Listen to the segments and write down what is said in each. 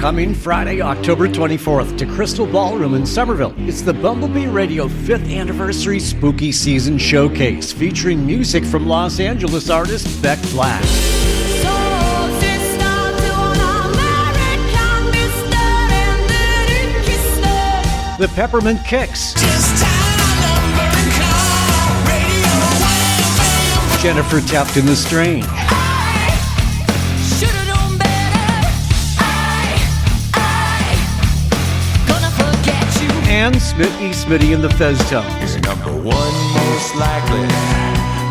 Coming Friday, October 24th to Crystal Ballroom in Somerville. It's the Bumblebee Radio 5th Anniversary Spooky Season Showcase featuring music from Los Angeles artist Beck Black. The Peppermint Kicks. Jennifer Taft and the Strange. And Smitty and the Fezztones. You're number one, most likely.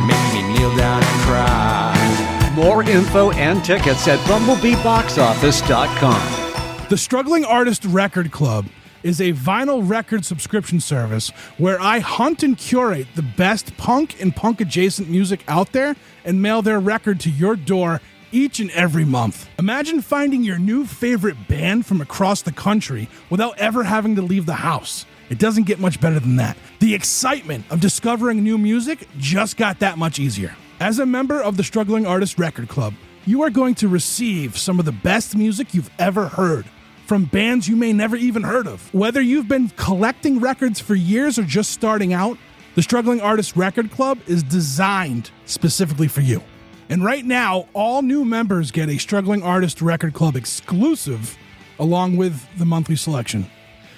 Make me kneel down and cry. More info and tickets at bumblebeeboxoffice.com. The Struggling Artist Record Club is a vinyl record subscription service where I hunt and curate the best punk and punk-adjacent music out there and mail their record to your door each and every month. Imagine finding your new favorite band from across the country without ever having to leave the house. It doesn't get much better than that. The excitement of discovering new music just got that much easier. As a member of the Struggling Artist Record Club, you are going to receive some of the best music you've ever heard from bands you may never even heard of. Whether you've been collecting records for years or just starting out, the Struggling Artist Record Club is designed specifically for you. And right now, all new members get a Struggling Artist Record Club exclusive along with the monthly selection.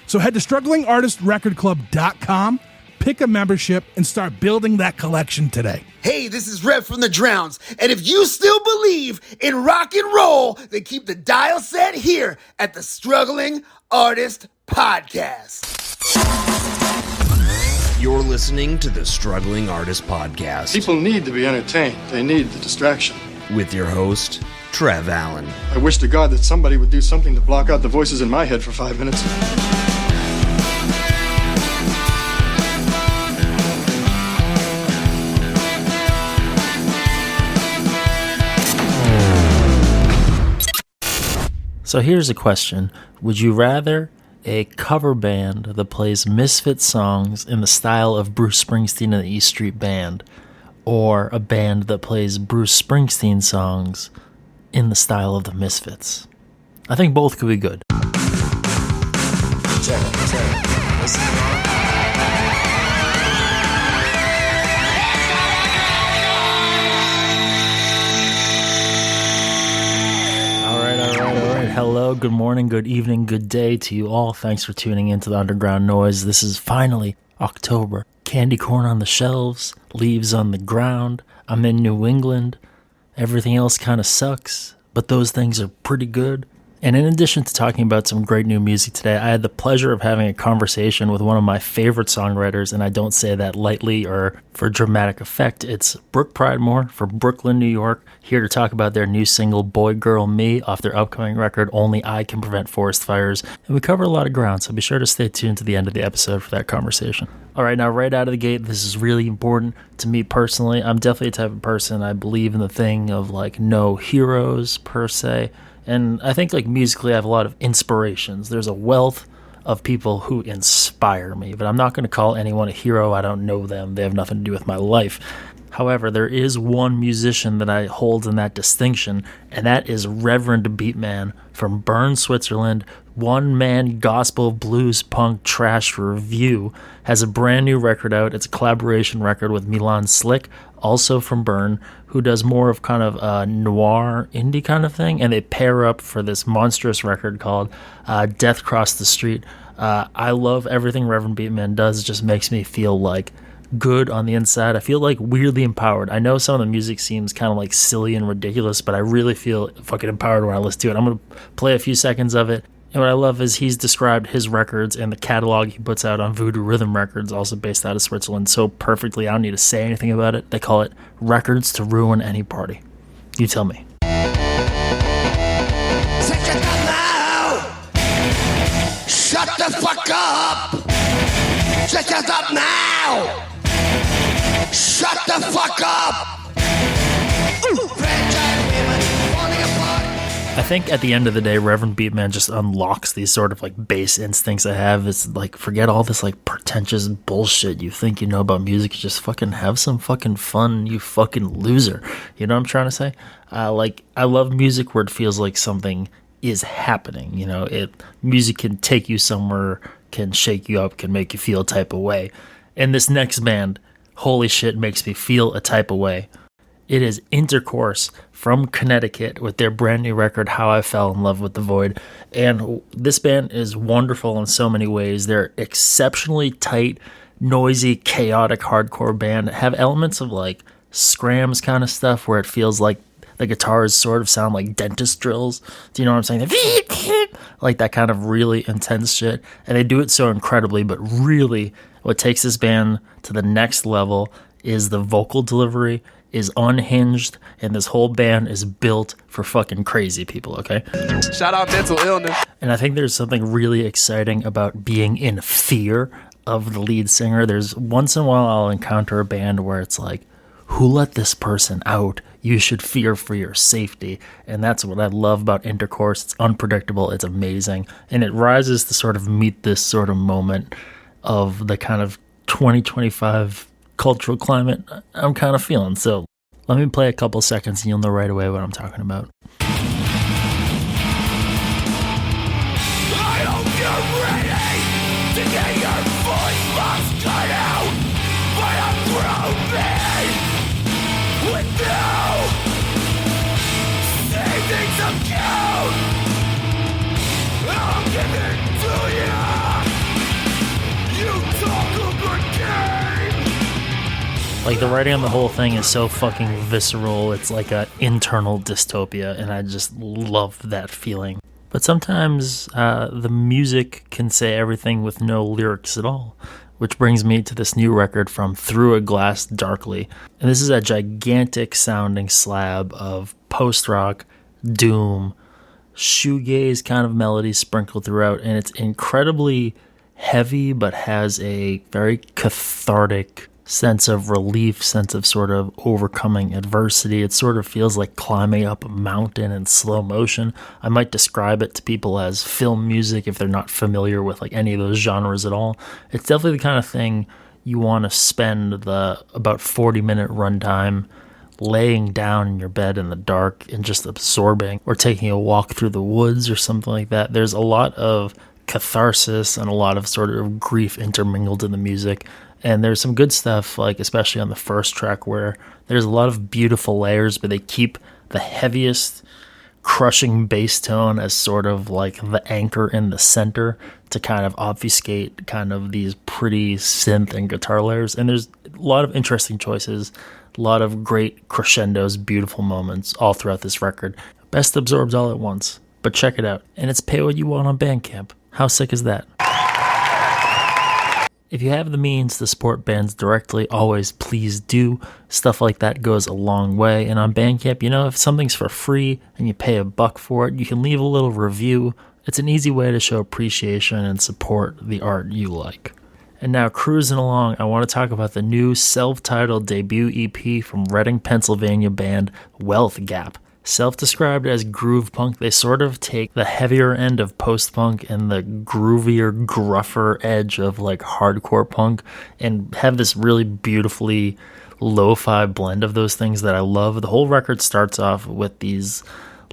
So head to StrugglingArtistRecordClub.com, pick a membership, and start building that collection today. Hey, this is Rev from the Drowns, and if you still believe in rock and roll, then keep the dial set here at the Struggling Artist Podcast. You're listening to the Struggling Artist Podcast. People need to be entertained. They need the distraction. With your host, Trev Allen. I wish to God that somebody would do something to block out the voices in my head for 5 minutes. So here's a question. Would you rather a cover band that plays Misfit songs in the style of Bruce Springsteen and the E Street Band, or a band that plays Bruce Springsteen songs in the style of the Misfits? I think both could be good. Check. Listen. Hello, good morning, good evening, good day to you all. Thanks for tuning into the Underground Noise. This is finally October. Candy corn on the shelves, leaves on the ground. I'm in New England. Everything else kind of sucks, but those things are pretty good. And in addition to talking about some great new music today, I had the pleasure of having a conversation with one of my favorite songwriters, and I don't say that lightly or for dramatic effect. It's Brooke Pridemore from Brooklyn, New York, here to talk about their new single, Boy Girl Me, off their upcoming record, Only I Can Prevent Forest Fires. And we cover a lot of ground, so be sure to stay tuned to the end of the episode for that conversation. All right, now right out of the gate, this is really important to me personally. I'm definitely a type of person, I believe in the thing of like no heroes per se. And I think like musically I have a lot of inspirations. There's a wealth of people who inspire me, but I'm not going to call anyone a hero. I don't know them. They have nothing to do with my life. However, there is one musician that I hold in that distinction, and that is Reverend Beatman from Bern, Switzerland. One-man gospel blues punk trash review has a brand new record out. It's a collaboration record with Milan Slick, also from Bern, who does more of kind of a noir indie kind of thing, and they pair up for this monstrous record called Death Crossed the Street. I love everything Reverend Beatman does. It just makes me feel like good on the inside. I feel like weirdly empowered. I know some of the music seems kind of like silly and ridiculous, but I really feel fucking empowered when I listen to it. I'm going to play a few seconds of it. And what I love is he's described his records and the catalog he puts out on Voodoo Rhythm Records, also based out of Switzerland, so perfectly. I don't need to say anything about it. They call it Records to Ruin Any Party. You tell me. Shut the fuck up! Shut up now! Shut the fuck up! I think at the end of the day, Reverend Beatman just unlocks these sort of like base instincts I have. It's like, forget all this like pretentious bullshit you think you know about music. Just fucking have some fucking fun, you fucking loser. You know what I'm trying to say? I love music where it feels like something is happening. You know, music can take you somewhere, can shake you up, can make you feel a type of way. And this next band, holy shit, makes me feel a type of way. It is Intercourse from Connecticut with their brand new record, How I Fell in Love with the Void. And this band is wonderful in so many ways. They're exceptionally tight, noisy, chaotic hardcore band. Have elements of like Scrams kind of stuff where it feels like the guitars sort of sound like dentist drills. Do you know what I'm saying? Like that kind of really intense shit. And they do it so incredibly, but really what takes this band to the next level is the vocal delivery is unhinged, and this whole band is built for fucking crazy people, okay? Shout out mental illness. And I think there's something really exciting about being in fear of the lead singer. There's once in a while I'll encounter a band where it's like, who let this person out? You should fear for your safety. And that's what I love about Intercourse. It's unpredictable, it's amazing, and it rises to sort of meet this sort of moment of the kind of 2025 cultural climate I'm kind of feeling. So let me play a couple seconds and you'll know right away what I'm talking about. I hope you're ready to get your voice box cut out by a groupie with no savings account. I'll give it to you. You talk a good game. Like, the writing on the whole thing is so fucking visceral. It's like an internal dystopia, and I just love that feeling. But sometimes the music can say everything with no lyrics at all, which brings me to this new record from Through a Glass Darkly. And this is a gigantic sounding slab of post-rock, doom, shoegaze kind of melodies sprinkled throughout, and it's incredibly heavy but has a very cathartic sense of relief, sense of sort of overcoming adversity. It sort of feels like climbing up a mountain in slow motion. I might describe it to people as film music if they're not familiar with like any of those genres at all. It's definitely the kind of thing you want to spend the about 40-minute runtime laying down in your bed in the dark and just absorbing, or taking a walk through the woods or something like that. There's a lot of catharsis and a lot of sort of grief intermingled in the music. And there's some good stuff, like especially on the first track, where there's a lot of beautiful layers, but they keep the heaviest, crushing bass tone as sort of like the anchor in the center to kind of obfuscate kind of these pretty synth and guitar layers. And there's a lot of interesting choices, a lot of great crescendos, beautiful moments all throughout this record. Best absorbed all at once, but check it out. And it's pay what you want on Bandcamp. How sick is that? If you have the means to support bands directly, always please do. Stuff like that goes a long way. And on Bandcamp, you know, if something's for free and you pay $1 for it, you can leave a little review. It's an easy way to show appreciation and support the art you like. And now, cruising along, I want to talk about the new self-titled debut EP from Reading, Pennsylvania band Wealth Gap. Self-described as groove punk, they sort of take the heavier end of post-punk and the groovier, gruffer edge of like hardcore punk and have this really beautifully lo-fi blend of those things that I love. The whole record starts off with these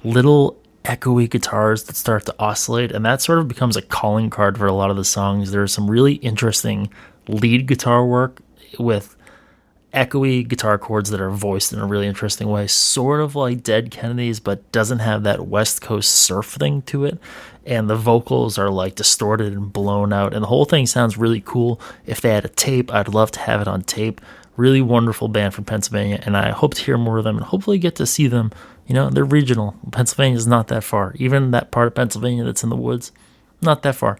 little echoey guitars that start to oscillate, and that sort of becomes a calling card for a lot of the songs. There's some really interesting lead guitar work with echoey guitar chords that are voiced in a really interesting way, sort of like Dead Kennedys, but doesn't have that West Coast surf thing to it. And the vocals are like distorted and blown out, and the whole thing sounds really cool. If they had a tape, I'd love to have it on tape. Really wonderful band from Pennsylvania, and I hope to hear more of them and hopefully get to see them. You know, they're regional. Pennsylvania is not that far. Even that part of Pennsylvania that's in the woods, not that far.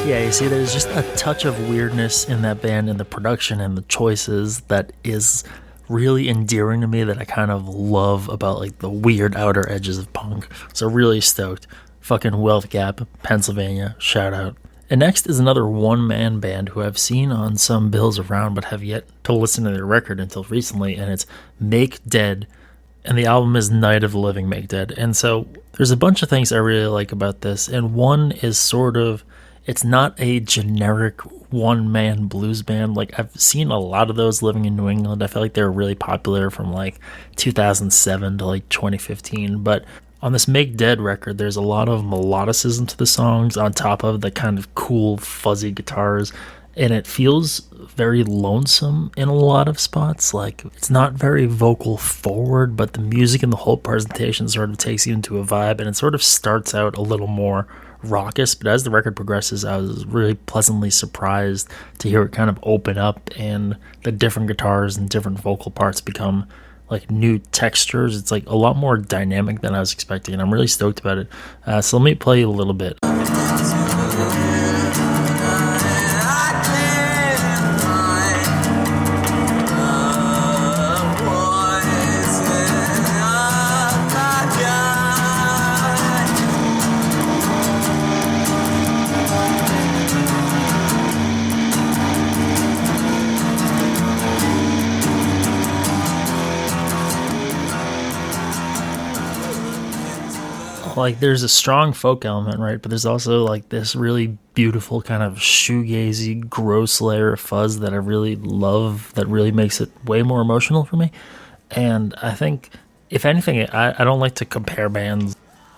Yeah, you see, there's just a touch of weirdness in that band and the production and the choices that is really endearing to me, that I kind of love about like the weird outer edges of punk. So really stoked. Fucking Wealth Gap, Pennsylvania, shout out. And next is another one-man band who I've seen on some bills around but have yet to listen to their record until recently, and it's Make Dead And the album is Night of the Living Make Dead. And so there's a bunch of things I really like about this. And one is sort of, it's not a generic one-man blues band. Like, I've seen a lot of those living in New England. I feel like they were really popular from like 2007 to like 2015. But on this Make Dead record, there's a lot of melodicism to the songs on top of the kind of cool, fuzzy guitars. And it feels very lonesome in a lot of spots. Like, it's not very vocal forward, but the music and the whole presentation sort of takes you into a vibe, and it sort of starts out a little more raucous, but as the record progresses, I was really pleasantly surprised to hear it kind of open up and the different guitars and different vocal parts become like new textures. It's like a lot more dynamic than I was expecting, and I'm really stoked about it. So let me play you a little bit. Like, there's a strong folk element, right? But there's also like this really beautiful kind of shoegazy, gross layer of fuzz that I really love, that really makes it way more emotional for me. And I think, if anything, I don't like to compare bands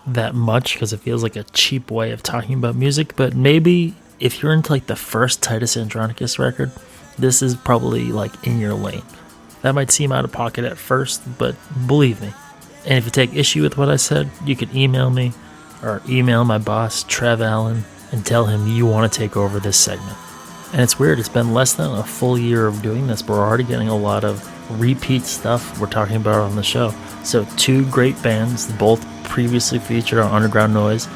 that much because it feels like a cheap way of talking about music. But maybe if you're into like the first Titus Andronicus record, this is probably like in your lane. That might seem out of pocket at first, but believe me. And if you take issue with what I said, you can email me or email my boss, Trev Allen, and tell him you want to take over this segment. And it's weird, it's been less than a full year of doing this, but we're already getting a lot of repeat stuff we're talking about on the show. So 2 great bands, both previously featured on Underground Noise,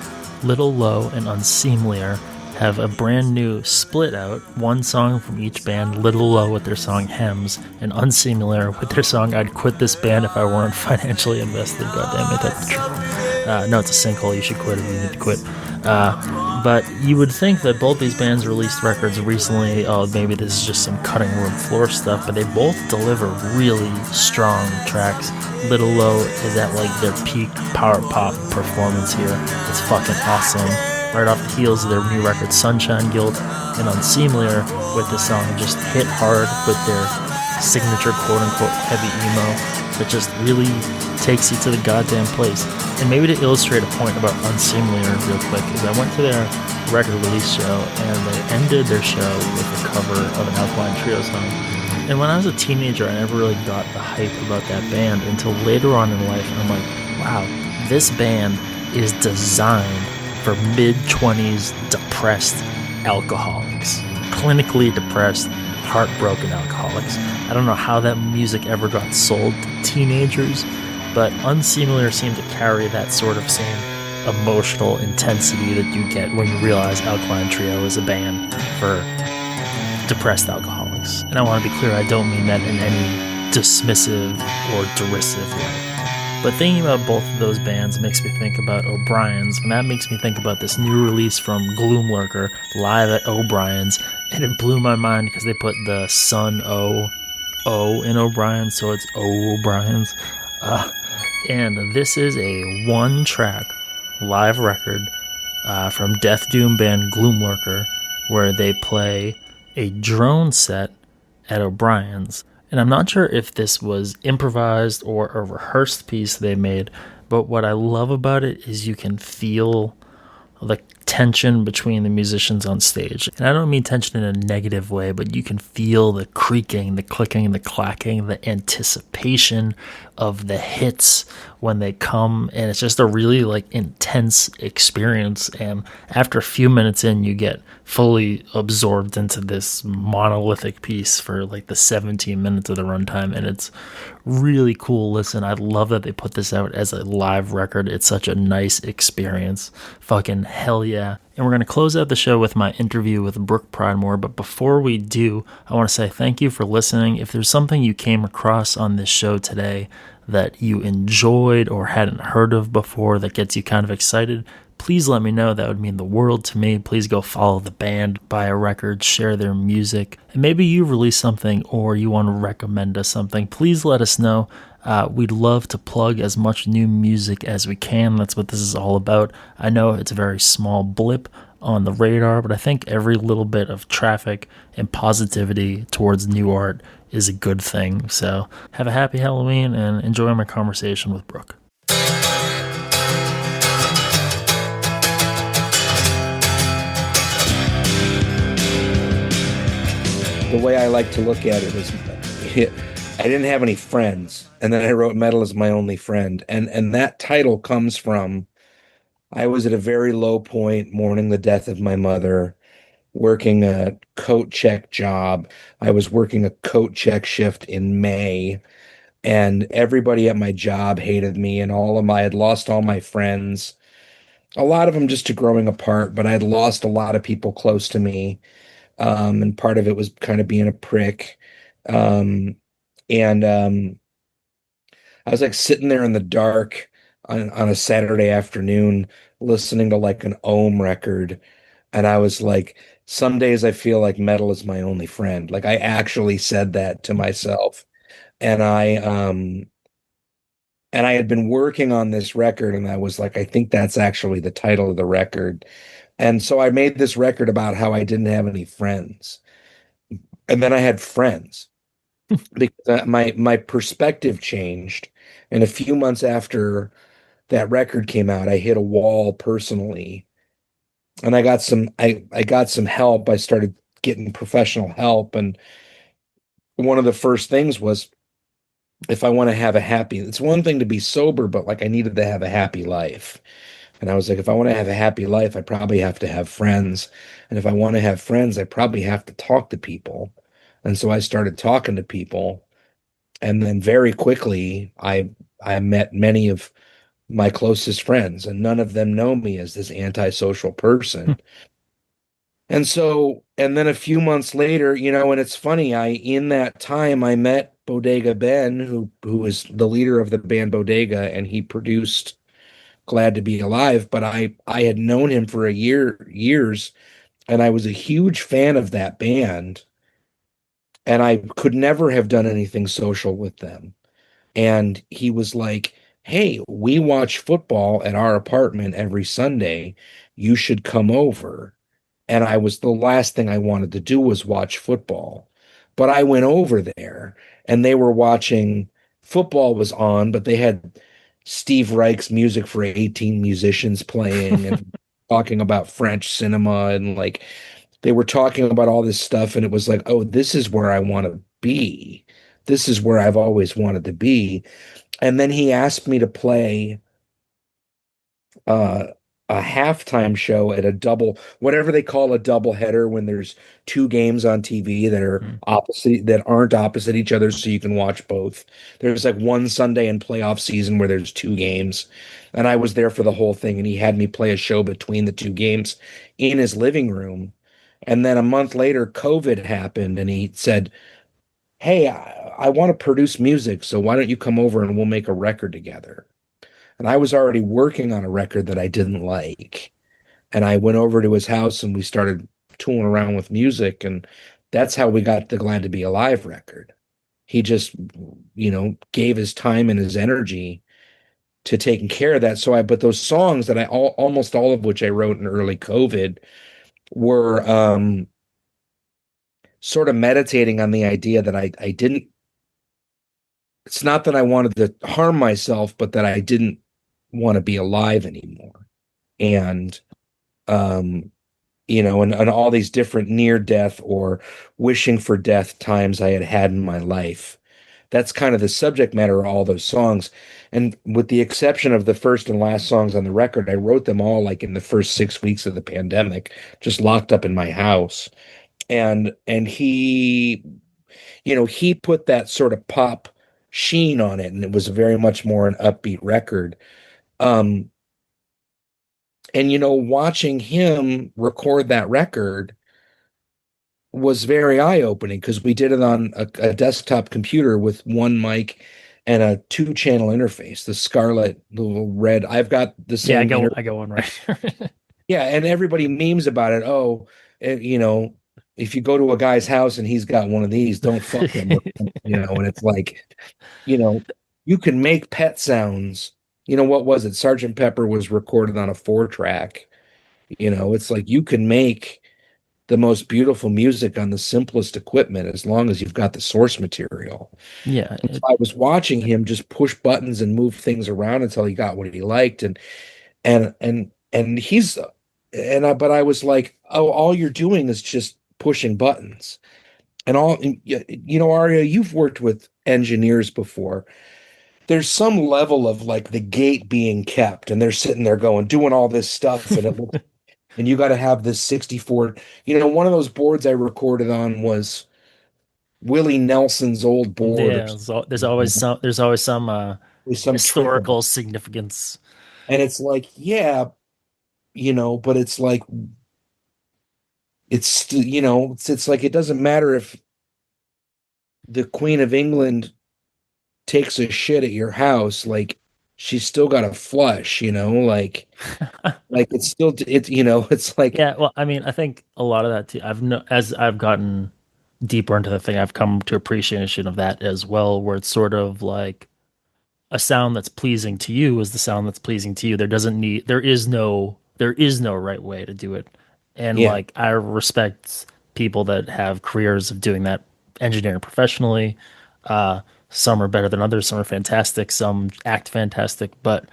Little Low and Unseemlier, have a brand new split out, 1 song from each band, Little Low with their song Hems, and Unseemlier with their song I'd Quit This Band If I Weren't Financially Invested. Goddamn it, that's the truth. No, it's a sinkhole, you should quit if you need to quit. But you would think that both these bands released records recently. Oh, maybe this is just some cutting room floor stuff, but they both deliver really strong tracks. Little Low is at like their peak power pop performance here. It's fucking awesome. Right off the heels of their new record Sunshine Guild, and Unseemlier with the song just hit hard with their signature quote-unquote heavy emo that just really takes you to the goddamn place. And maybe to illustrate a point about Unseemlier real quick, is I went to their record release show and they ended their show with a cover of an Alkaline Trio song. And when I was a teenager, I never really got the hype about that band until later on in life, and I'm like, wow, this band is designed for mid-20s depressed alcoholics, clinically depressed, heartbroken alcoholics. I don't know how that music ever got sold to teenagers, but Unseemlier seemed to carry that sort of same emotional intensity that you get when you realize Alkaline Trio is a band for depressed alcoholics. And I want to be clear, I don't mean that in any dismissive or derisive way. But thinking about both of those bands makes me think about O'Brien's, and that makes me think about this new release from Gloomlurker, live at O'Brien's, and it blew my mind because they put the Sun O in O'Brien's, so it's O'Brien's. And this is a 1-track live record from Death Doom band Gloomlurker, where they play a drone set at O'Brien's. And I'm not sure if this was improvised or a rehearsed piece they made, but what I love about it is you can feel the tension between the musicians on stage. And I don't mean tension in a negative way, but you can feel the creaking, the clicking, the clacking, the anticipation of the hits when they come, and it's just a really like intense experience. And after a few minutes in, you get fully absorbed into this monolithic piece for like the 17 minutes of the runtime, and it's really cool. Listen, I love that they put this out as a live record. It's such a nice experience. Fucking hell yeah. And we're going to close out the show with my interview with Brooke Pridemore, but before we do, I want to say thank you for listening. If there's something you came across on this show today that you enjoyed or hadn't heard of before that gets you kind of excited, please let me know. That would mean the world to me. Please go follow the band, buy a record, share their music. And maybe you release something or you want to recommend us something. Please let us know. We'd love to plug as much new music as we can. That's what this is all about. I know it's a very small blip on the radar, but I think every little bit of traffic and positivity towards new art is a good thing. So have a happy Halloween and enjoy my conversation with Brooke. The way I like to look at it is I didn't have any friends, and then I wrote Metal is My Only Friend. And that title comes from I was at a very low point mourning the death of my mother, working a coat check job. I was working a coat check shift in May, and everybody at my job hated me, and I had lost all my friends. A lot of them just to growing apart, but I had lost a lot of people close to me. And part of it was kind of being a prick. And I was like sitting there in the dark on a Saturday afternoon listening to like an Ohm record. And I was like, some days I feel like metal is my only friend. Like I actually said that to myself. And I had been working on this record and I was like, I think that's actually the title of the record. And so I made this record about how I didn't have any friends. And then I had friends because my perspective changed. And a few months after that record came out, I hit a wall personally. And I got some help. I started getting professional help. And one of the first things was if I want to have it's one thing to be sober, but like I needed to have a happy life. And I was like, if I want to have a happy life, I probably have to have friends. And if I want to have friends, I probably have to talk to people. And so I started talking to people. And then very quickly, I met many of my closest friends, and none of them know me as this antisocial person. And then a few months later, and it's funny, in that time, I met Bodega Ben, who was the leader of the band Bodega, and he produced Glad to Be Alive, but I had known him for years, and I was a huge fan of that band, and I could never have done anything social with them. And he was like, hey, we watch football at our apartment every Sunday. You should come over. And the last thing I wanted to do was watch football. But I went over there and they were watching, football was on, but they had Steve Reich's Music for 18 Musicians playing and talking about French cinema. And like, they were talking about all this stuff. And it was like, oh, this is where I want to be. This is where I've always wanted to be. And then he asked me to play a halftime show at whatever they call a double header when there's two games on TV that are that aren't opposite each other, so you can watch both. There's like one Sunday in playoff season where there's two games, and I was there for the whole thing, and he had me play a show between the two games in his living room. And then a month later, COVID happened, and he said, hey, I want to produce music, so why don't you come over and we'll make a record together? And I was already working on a record that I didn't like. And I went over to his house and we started tooling around with music. And that's how we got the Glad to Be Alive record. He just, gave his time and his energy to taking care of that. But those songs that almost all of which I wrote in early COVID were sort of meditating on the idea that I didn't, it's not that I wanted to harm myself, but that I didn't want to be alive anymore. And, and all these different near death or wishing for death times I had in my life. That's kind of the subject matter of all those songs. And with the exception of the first and last songs on the record, I wrote them all like in the first 6 weeks of the pandemic, just locked up in my house. And he, he put that sort of pop sheen on it, and it was very much more an upbeat record. And watching him record that record was very eye-opening because we did it on a desktop computer with one mic and a 2-channel interface, the Scarlett little red. I've got the same. Yeah, I got one right. Yeah, and everybody memes about it. Oh, if you go to a guy's house and he's got one of these, don't fuck him. And it's like, you can make Pet Sounds. What was it? Sergeant Pepper was recorded on a 4-track. It's like you can make the most beautiful music on the simplest equipment as long as you've got the source material. Yeah, And so I was watching him just push buttons and move things around until he got what he liked, and he's but I was like, oh, all you're doing is just pushing buttons. And Aria, you've worked with engineers before. There's some level of like the gate being kept, and they're sitting there doing all this stuff, and you got to have this 64. One of those boards I recorded on was Willie Nelson's old board. yeah. There's always some There's some trick about historical it. significance. And it's like, yeah, but it's like it's like it doesn't matter if the Queen of England takes a shit at your house, like she's still got to flush, like it's like Yeah, well, I mean, I think a lot of that too. As I've gotten deeper into the thing, I've come to appreciation of that as well, where it's sort of like a sound that's pleasing to you is the sound that's pleasing to you. There is no right way to do it. And yeah, like I respect people that have careers of doing that engineering professionally. Some are better than others, some are fantastic, some act fantastic, but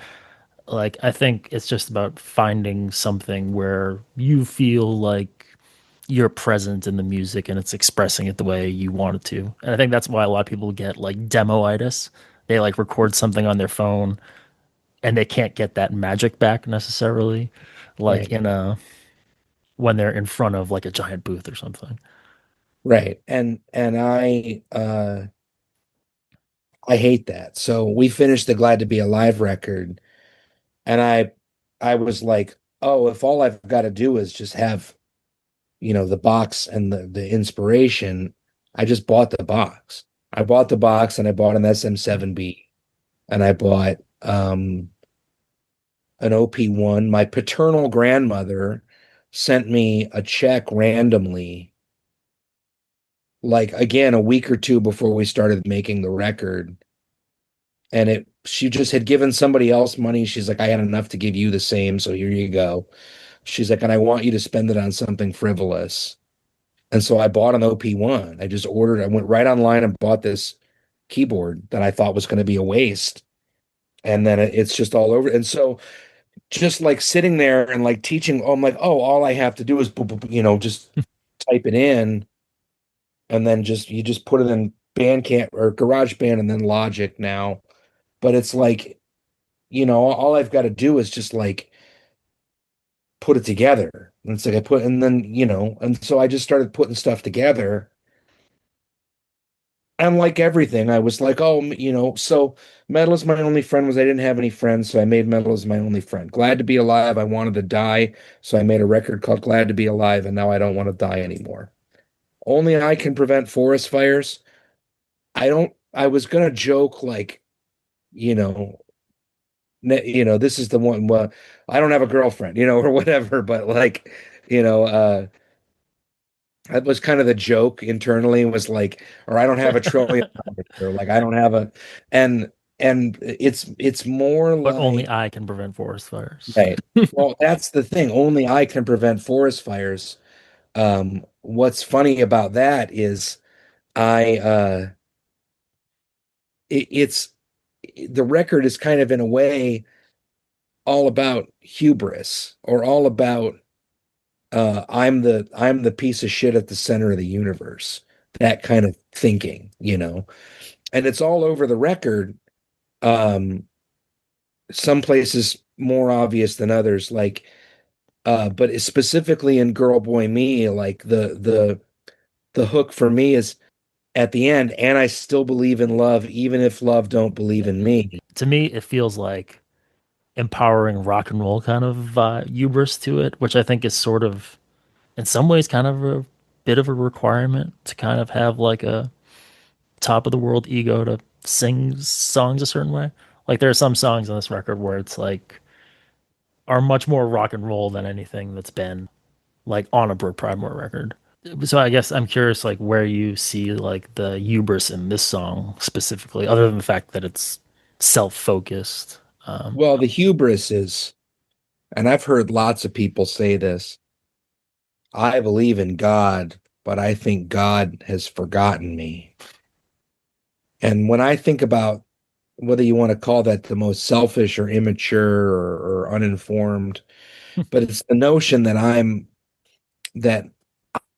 like I think it's just about finding something where you feel like you're present in the music and it's expressing it the way you want it to. And I think that's why a lot of people get like demoitis. They like record something on their phone and they can't get that magic back necessarily, like right, in a when they're in front of like a giant booth or something. right. And I hate that. So we finished the Glad to Be Alive record, and I was like, oh, if all I've got to do is just have the box and the inspiration, I just bought the box. I bought the box, and I bought an SM7B, and I bought an OP1. My paternal grandmother sent me a check randomly, like again a week or two before we started making the record, and she just had given somebody else money. She's like, I had enough to give you the same, so here you go. She's like, and I want you to spend it on something frivolous. And so I bought an OP1. I went right online and bought this keyboard that I thought was going to be a waste. And then it's just all over. And so just like sitting there and like teaching, I'm like, oh, all I have to do is, just type it in. And then you just put it in Bandcamp or GarageBand and then Logic now. But it's like, all I've got to do is just like put it together. And it's like and so I just started putting stuff together. And like everything, I was like, oh, so Metal is My Only Friend was I didn't have any friends, so I made Metal is My Only Friend. Glad to Be Alive, I wanted to die, so I made a record called Glad to Be Alive, and now I don't want to die anymore. Only I Can Prevent Forest Fires. I was gonna joke like, you know, this is the one, well, I don't have a girlfriend, or whatever, but like, that was kind of the joke internally, was like, or I don't have a trillion dollars, or like I don't have and it's more But only like, I can prevent forest fires. right. Well, that's the thing. Only I can prevent forest fires. What's funny about that is I it's the record is kind of in a way all about hubris, or all about I'm the piece of shit at the center of the universe. That kind of thinking, and it's all over the record. Some places more obvious than others, like, but specifically in Girl Boy Me, like the hook for me is at the end, and I still believe in love, even if love don't believe in me. To me, it feels like empowering rock and roll kind of hubris to it, which I think is sort of, in some ways, kind of a bit of a requirement to kind of have like a top of the world ego to sing songs a certain way. Like there are some songs on this record where it's like are much more rock and roll than anything that's been like on a Brooke Pridemore record. So I guess I'm curious, like where you see like the hubris in this song specifically, other than the fact that it's self-focused. Well, the hubris is, and I've heard lots of people say this, I believe in God, but I think God has forgotten me. And when I think about whether you want to call that the most selfish or immature or uninformed, but it's the notion that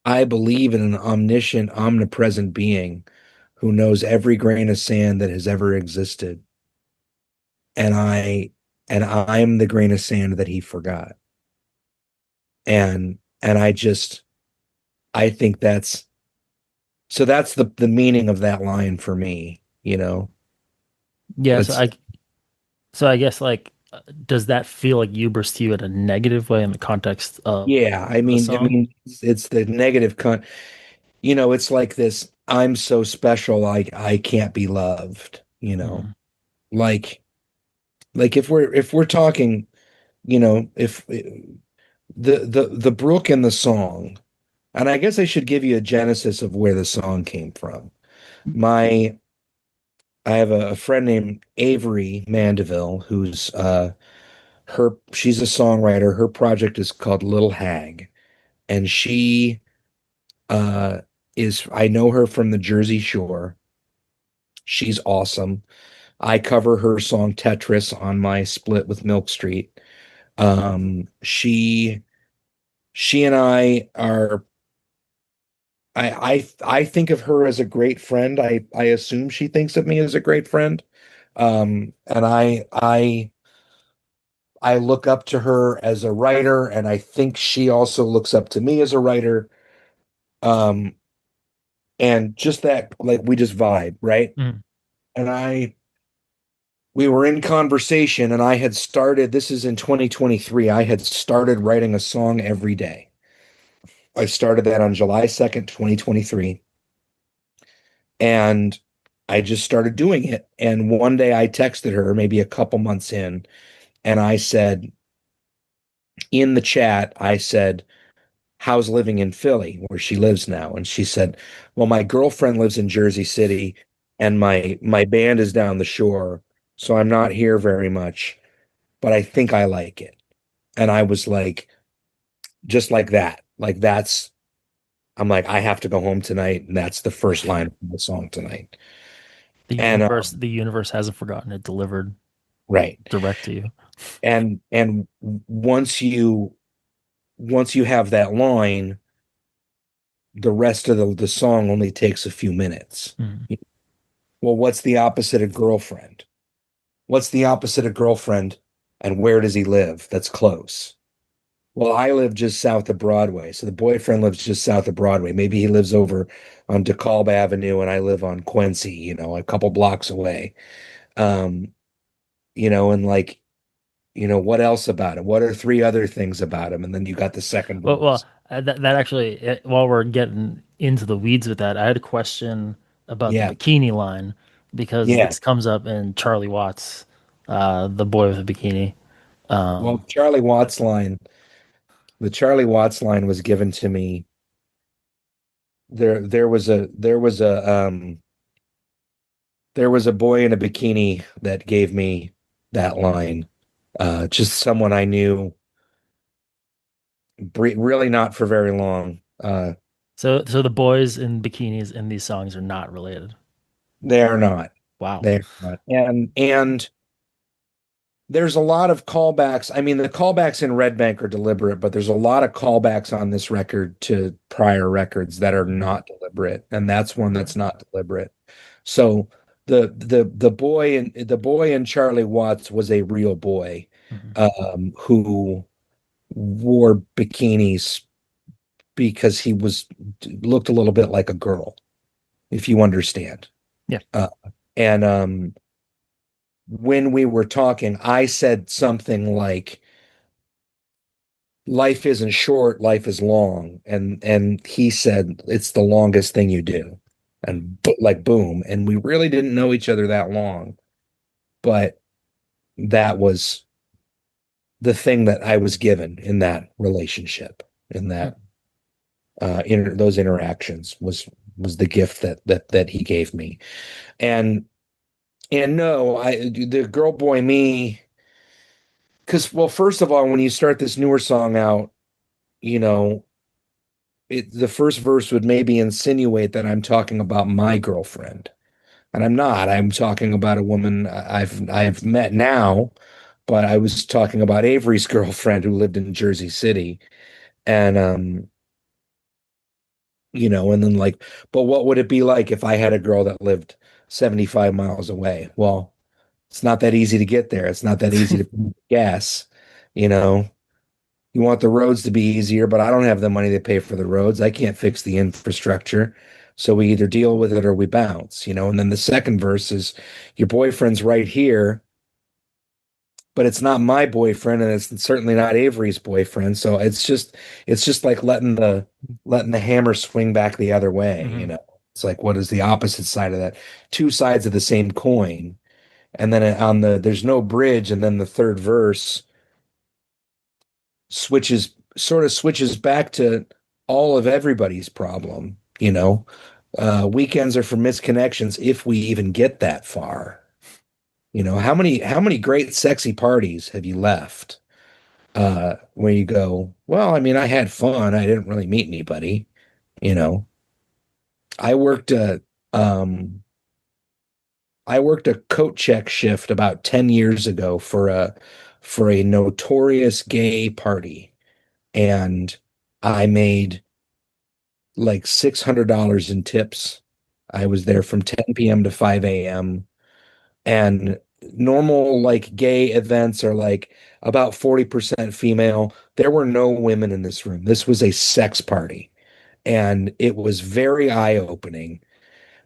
I believe in an omniscient, omnipresent being who knows every grain of sand that has ever existed. And I'm the grain of sand that he forgot. And I think that's the meaning of that line for me, you know. Yeah, It's so I guess like, does that feel like hubris to you in a negative way in the context of yeah, the song? it's the negative you know, it's like this, I'm so special, I can't be loved, you know. Mm. Like if we're talking, you know, if the brook in the song, and I guess I should give you a genesis of where the song came from. My I have a friend named Avery Mandeville who's she's a songwriter. Her project is called Little Hag, and she uh I know her from the Jersey Shore. She's awesome. I cover her song Tetris on my split with Milk Street. She and I are I think of her as a great friend. I assume she thinks of me as a great friend. And I look up to her as a writer, and I think she also looks up to me as a writer. Um, and just that, like, we just vibe, right? Mm. And we were in conversation, and I had started, this is in 2023, I had started writing a song every day. I started that on July 2nd, 2023. And I just started doing it. And one day I texted her, maybe a couple months in, and I said, in the chat, I said, how's living in Philly, where she lives now? And she said, well, my girlfriend lives in Jersey City, and my band is down the shore, so I'm not here very much, but I think I like it. And I was like, just like that. Like I'm like, I have to go home tonight, and that's the first line of the song tonight. The And universe hasn't forgotten it, delivered right. direct to you. And once you have that line, the rest of the song only takes a few minutes. Mm. Well, what's the opposite of girlfriend? What's the opposite of girlfriend? And where does he live? That's close. Well, I live just south of Broadway. So the boyfriend lives just south of Broadway. Maybe he lives over on DeKalb Avenue and I live on Quincy, you know, a couple blocks away. You know, and like, you know, what else about him? What are three other things about him? And then you got the second verse. That actually, while we're getting into the weeds with that, I had a question about the Yeah. bikini line because Yeah. this comes up in Charlie Watts, The Boy with a Bikini. Well, the Charlie Watts line was given to me. There was a boy in a bikini that gave me that line. Just someone I knew, really not for very long. So the boys in bikinis in these songs are not related. They are not. Wow. They're not. And there's a lot of callbacks. I mean, the callbacks in Red Bank are deliberate, but there's a lot of callbacks on this record to prior records that are not deliberate, and that's one that's not deliberate. So the boy in Charlie Watts was a real boy, who wore bikinis because he looked a little bit like a girl, if you understand. Yeah. And when we were talking, I said something like, life isn't short, life is long. And he said, it's the longest thing you do. And like, boom. And we really didn't know each other that long, but that was the thing that I was given in that relationship, in that those interactions was the gift that he gave me. And And no, the Girl Boy Me, because well, first of all, when you start this newer song out, you know, the first verse would maybe insinuate that I'm talking about my girlfriend, and I'm not. I'm talking about a woman I've met now, but I was talking about Avery's girlfriend who lived in Jersey City, and and then like, but what would it be like if I had a girl that lived 75 miles away? Well, it's not that easy to get there. It's not that easy to put gas, you know. You want the roads to be easier, but I don't have the money to pay for the roads. I can't fix the infrastructure. So we either deal with it or we bounce. And then the second verse is your boyfriend's right here, but it's not my boyfriend and it's certainly not Avery's boyfriend. So it's just like letting the hammer swing back the other way. It's like what is the opposite side of that? Two sides of the same coin. And then there's no bridge, and then the third verse switches back to all of everybody's problem. Weekends are for misconnections if we even get that far. How many great sexy parties have you left where you go, well, I mean, I had fun, I didn't really meet anybody. you know I worked a coat check shift about 10 years ago for a notorious gay party, and I made like $600 in tips. I was there from 10 p.m. to 5 a.m. And normal like gay events are like about 40% female. There were no women in this room. This was a sex party. And it was very eye-opening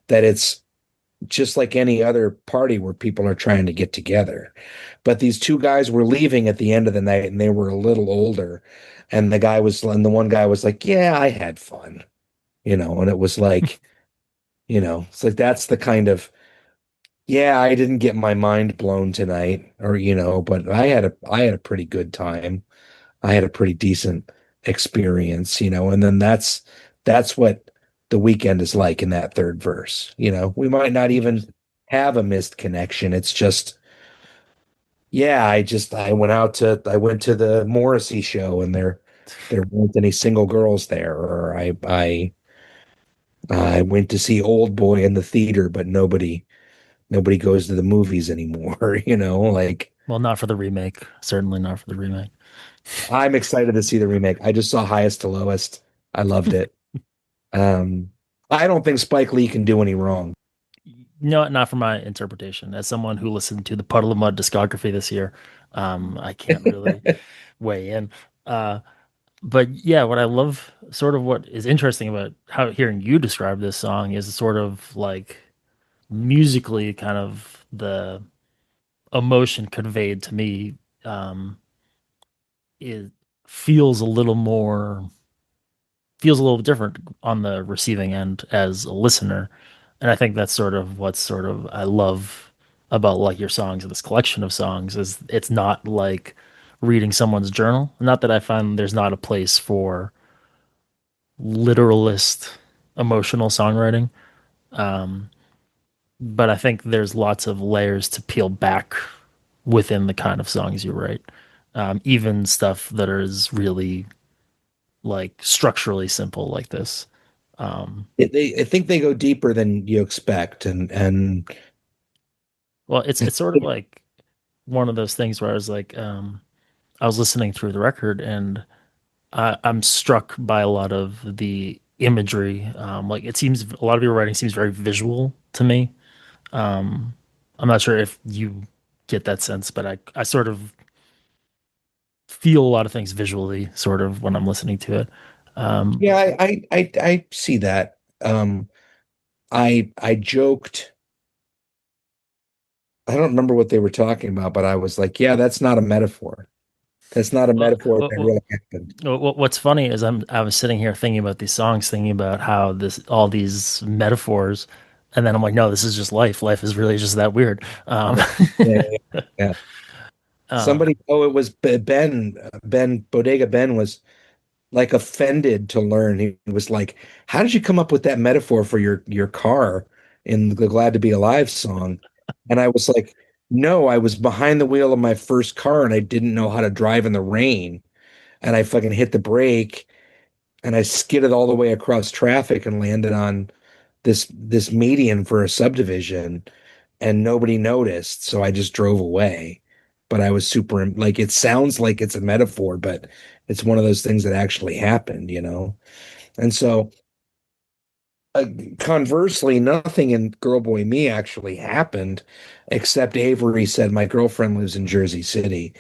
that it's just like any other party where people are trying to get together. But these two guys were leaving at the end of the night and they were a little older. And the one guy was like, yeah, I had fun, and it was like, it's like that's the kind of, yeah, I didn't get my mind blown tonight but I had a pretty good time. I had a pretty decent experience, and then that's what the weekend is like in that third verse. We might not even have a missed connection. It's just, yeah, I went to the Morrissey show and there weren't any single girls there, or I went to see Old Boy in the theater, but nobody goes to the movies anymore, like Well, not for the remake. Certainly not for the remake. I'm excited to see the remake. I just saw Highest to Lowest. I loved it. I don't think Spike Lee can do any wrong. No, not for my interpretation. As someone who listened to the Puddle of Mud discography this year, I can't really weigh in. But yeah, what I love, sort of what is interesting about how hearing you describe this song is sort of like musically kind of the emotion conveyed to me. It feels a little more feels a little different on the receiving end as a listener. And I think that's sort of what's sort of I love about like your songs, this collection of songs, is it's not like reading someone's journal. Not that I find there's not a place for literalist emotional songwriting. Um, but I think there's lots of layers to peel back within the kind of songs you write. Even stuff that is really like structurally simple like this. I think they go deeper than you expect, and Well, it's sort of like one of those things where I was like, I was listening through the record and I'm struck by a lot of the imagery. Like it seems a lot of your writing seems very visual to me. I'm not sure if you get that sense, but I sort of feel a lot of things visually, sort of when I'm listening to it. yeah, I see that. I joked. I don't remember what they were talking about, but I was like, yeah, that's not a metaphor. That's not a metaphor that really happened. What's funny is I was sitting here thinking about these songs, thinking about how all these metaphors, and then I'm like, no, this is just life. Life is really just that weird. Yeah, yeah. It was Ben Bodega Ben was like offended to learn. He was like, how did you come up with that metaphor for your car in the Glad to Be Alive song? And I was like, no, I was behind the wheel of my first car and I didn't know how to drive in the rain. And I fucking hit the brake and I skidded all the way across traffic and landed on this median for a subdivision and nobody noticed. So I just drove away. But I was super like it sounds like it's a metaphor, but it's one of those things that actually happened, you know? And so uh, conversely, nothing in Girl Boy Me actually happened, except Avery said, my girlfriend lives in Jersey City.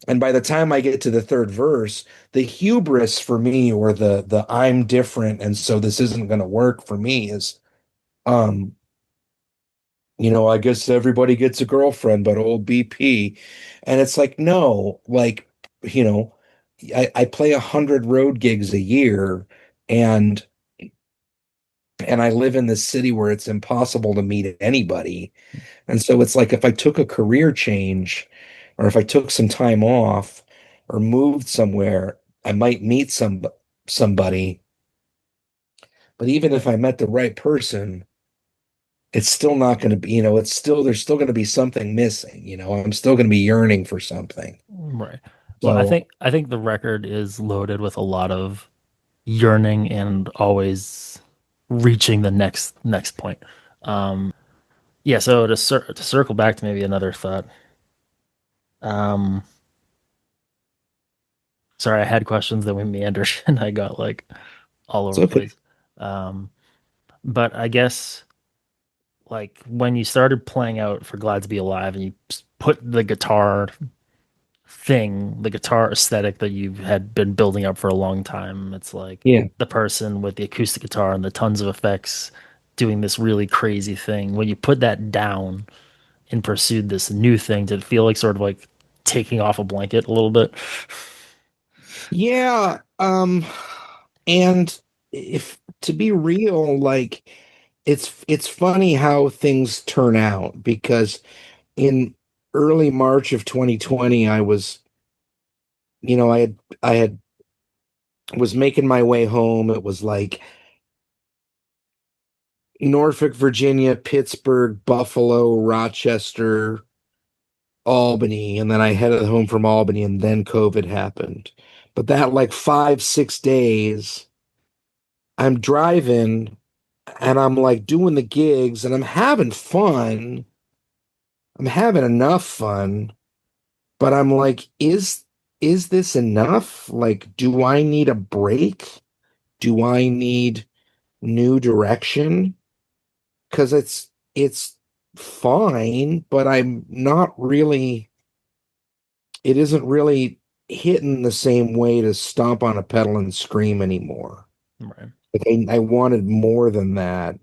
And by the time I get to the third verse, the hubris for me, or the I'm different, and so this isn't going to work for me, is, um, I guess everybody gets a girlfriend, but old BP. And it's like, no, like, you know, I play 100 road gigs a year, and I live in this city where it's impossible to meet anybody. And so it's like if I took a career change or if I took some time off or moved somewhere, I might meet somebody. But even if I met the right person, it's still not going to be, it's still there's still going to be something missing, I'm still going to be yearning for something. Right. Well, I So think I think the record is loaded with a lot of yearning and always reaching the next point. Yeah. So to circle back to maybe another thought. Um, Sorry, I had questions that we meandered and I got like all it's over the okay. place. Um, but I guess like when you started playing out for Glad to Be Alive and you put the guitar aesthetic that you had been building up for a long time, it's like Yeah. the person with the acoustic guitar and the tons of effects doing this really crazy thing. When you put that down and pursued this new thing, did it feel like sort of like taking off a blanket a little bit? Yeah. And if to be real, like it's funny how things turn out because in early March of 2020, I was, I had was making my way home. It was like Norfolk, Virginia, Pittsburgh, Buffalo, Rochester, Albany, and then I headed home from Albany, and then COVID happened. But that like 5, 6 days, I'm driving and I'm like doing the gigs and I'm having fun. I'm having enough fun, but I'm like, is this enough? Like, do I need a break? Do I need new direction? Because it's fine, but I'm not really, it isn't really hitting the same way to stomp on a pedal and scream anymore. Right. Like I wanted more than that.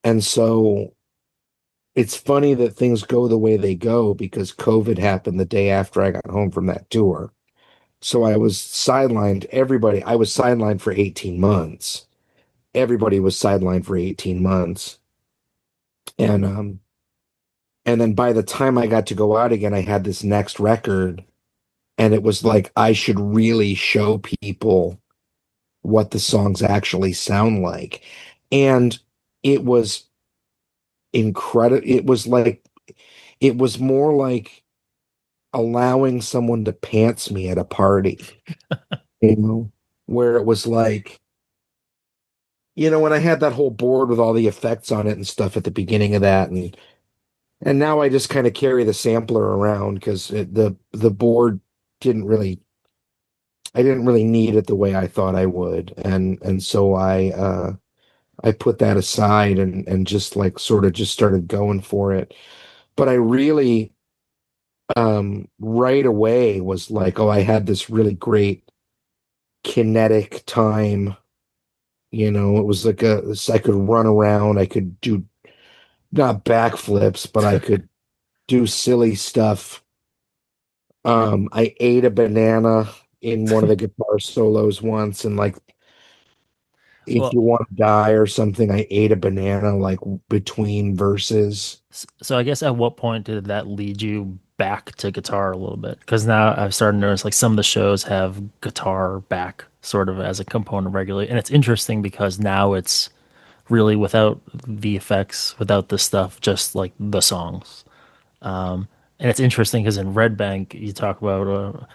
And so it's funny that things go the way they go because COVID happened the day after I got home from that tour. So I was sidelined. I was sidelined for 18 months. Everybody was sidelined for 18 months. And and then by the time I got to go out again, I had this next record and it was like I should really show people what the songs actually sound like. And it was incredible. It was more like allowing someone to pants me at a party, where it was like, when I had that whole board with all the effects on it and stuff at the beginning of that, and now I just kind of carry the sampler around because the board didn't really I didn't really need it the way I thought I would, and so I put that aside and just like sort of just started going for it. But I really right away was like, oh, I had this really great kinetic time. It was like I could run around, I could do not backflips, but I could do silly stuff. I ate a banana in one of the guitar solos once, and like if Well, you want to die or something, I ate a banana like between verses. so I guess at what point did that lead you back to guitar a little bit? Because now I've started to notice like some of the shows have guitar back sort of as a component regularly, and it's interesting because now it's really without the effects, without the stuff, just like the songs. And it's interesting because in Red Bank you talk about,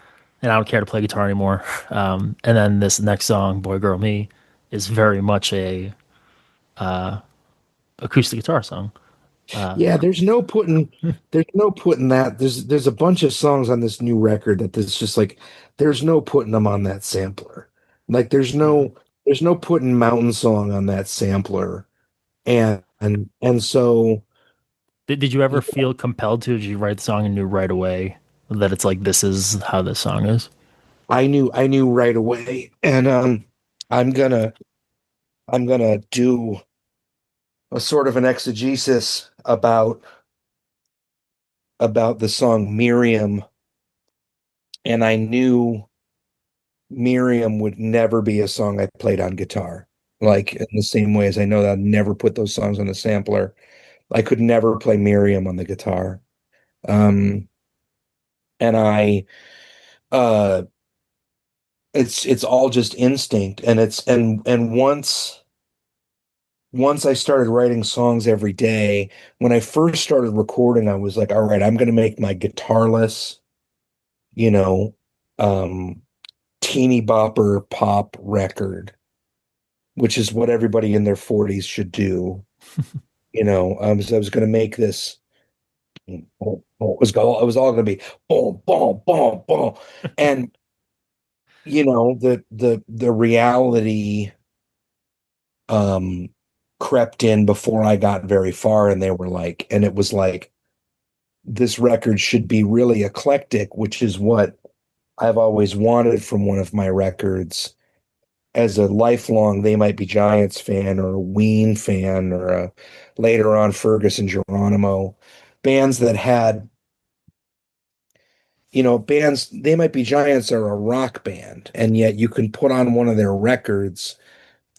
and I don't care to play guitar anymore. And then this next song, Boy Girl Me, is very much a acoustic guitar song. Yeah, there's no putting that. There's a bunch of songs on this new record that there's just like there's no putting them on that sampler. Like there's no putting Mountain Song on that sampler. And so Did you ever feel compelled to? Did you write the song and knew right away that it's like this is how this song is? I knew right away. And I'm gonna I'm gonna do a sort of an exegesis about the song Miriam, and I knew Miriam would never be a song I played on guitar. Like in the same way as I know that I'd never put those songs on the sampler. I could never play Miriam on the guitar. Um, and I uh it's all just instinct, and once I started writing songs every day, when I first started recording, I was like, all right, I'm gonna make my guitarless, you know, um teeny bopper pop record, which is what everybody in their 40s should do. So I was going to make this. It was all going to be boom, boom, boom, boom, and the reality um crept in before I got very far, and it was like this record should be really eclectic, which is what I've always wanted from one of my records. As a lifelong They Might Be Giants fan, or a Ween fan, or a later on Fergus and Geronimo, bands that had, bands, They Might Be Giants are a rock band, and yet you can put on one of their records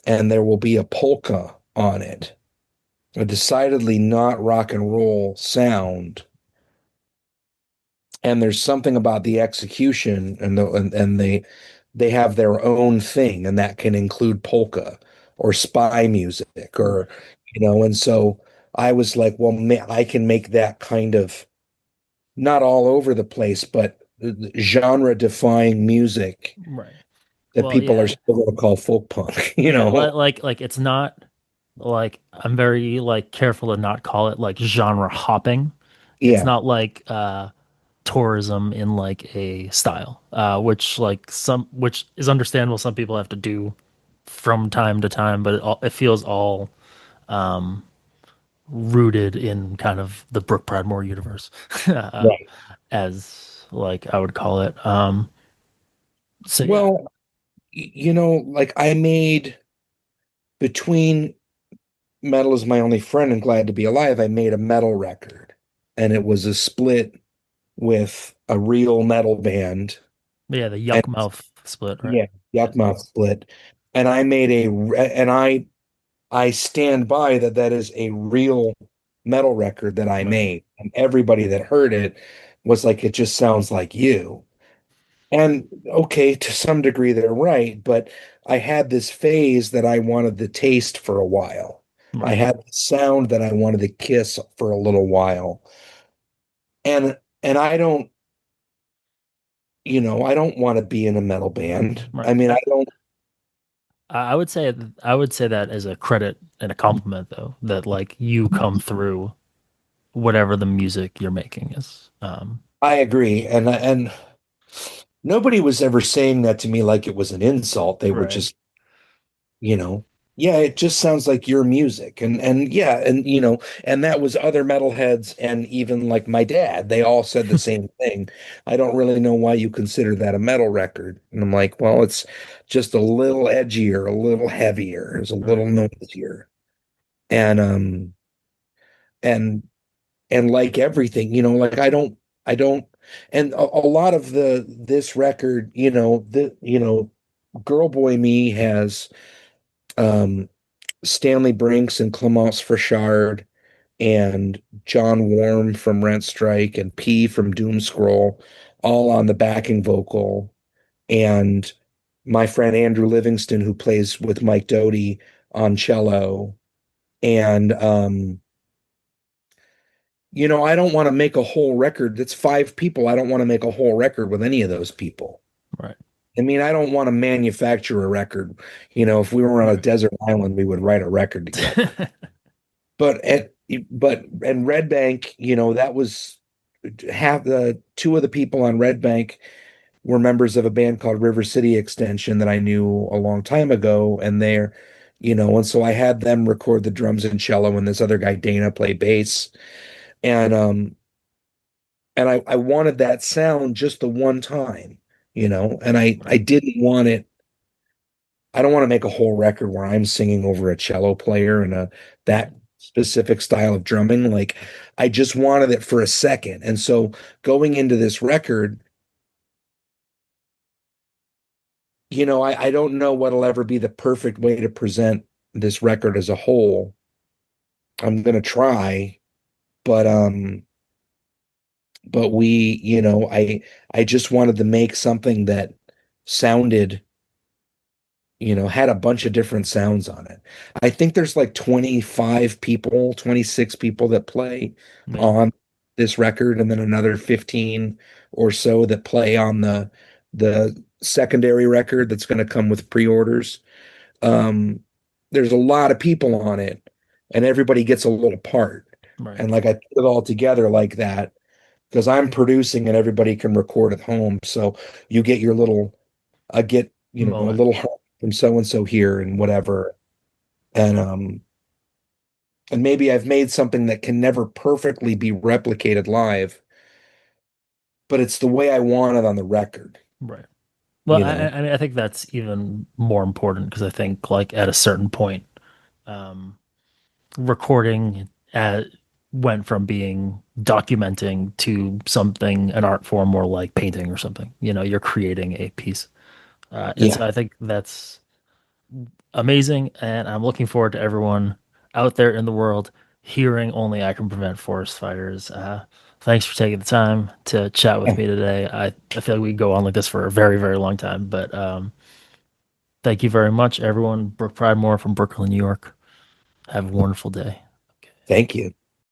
and there will be a polka on it, a decidedly not rock and roll sound. And there's something about the execution, and they have their own thing, and that can include polka or spy music, or and so I was like, well, I can make that kind of, not all over the place, but genre defying music Right. that Well, people yeah. are still going to call folk punk, Yeah, like it's not like I'm very like careful to not call it like genre hopping. It's Yeah, not like tourism in like a style, which is understandable. Some people have to do from time to time, but it feels all rooted in kind of the Brooke Pradmore universe, right. as like I would call it. So yeah, Well, like I made, between Metal Is My Only Friend and Glad to Be Alive, I made a metal record, and it was a split with a real metal band. yeah, the And Yuck Mouth split, right? yeah, Yuckmouth split. And I made and I stand by that. That is a real metal record that I Right. made, and everybody that heard it was like, it just sounds like you. And okay, to some degree they're right, but I had this phase that I wanted the taste for a while. I Right. had the sound that I wanted to kiss for a little while. And I don't want to be in a metal band. Right. I mean, I don't. I would say that as a credit and a compliment, though, that like you come through whatever the music you're making is. I agree, and nobody was ever saying that to me like it was an insult. They were Right. just, yeah, it just sounds like your music, and yeah, and that was other metalheads, and even like my dad. They all said the same thing. I don't really know why you consider that a metal record, and I'm like, well, it's just a little edgier, a little heavier, it's a Right. little noisier, and and and like everything, like I don't, and a lot of this record, Girl Boy Me has um Stanley Brinks and Clemence Frichard and John Warm from Rent Strike and P from Doom Scroll all on the backing vocal, and my friend Andrew Livingston, who plays with Mike Doughty on cello, And I don't want to make a whole record. It's 5 people. I don't want to make a whole record with any of those people. Right. I mean, I don't want to manufacture a record. If we were on a desert island, we would write a record together. And Red Bank, that was two of the people on Red Bank were members of a band called River City Extension that I knew a long time ago, and and so I had them record the drums and cello, and this other guy Dana play bass, and I wanted that sound just the one time, and I didn't want it. I don't want to make a whole record where I'm singing over a cello player and that specific style of drumming. Like, I just wanted it for a second. And so going into this record, I don't know what'll ever be the perfect way to present this record as a whole. I'm gonna try, but I just wanted to make something that sounded, had a bunch of different sounds on it. I think there's like 26 people that play on this record, and then another 15 or so that play on the secondary record that's going to come with pre-orders. There's a lot of people on it, and everybody gets a little part. Right. And like, I put it all together like that because I'm producing and everybody can record at home. So you get your little, a little help from so and so here and whatever. And maybe I've made something that can never perfectly be replicated live, but it's the way I want it on the record. Right. Well, I think that's even more important because I think, like, at a certain point, recording went from being documenting to an art form more like painting or something. You're creating a piece. So I think that's amazing, and I'm looking forward to everyone out there in the world hearing Only I Can Prevent Forest Fires. Thanks for taking the time to chat with me today. I feel like we could go on like this for a very, very long time, but thank you very much, everyone. Brooke Pridemore from Brooklyn, New York. Have a wonderful day. Thank you.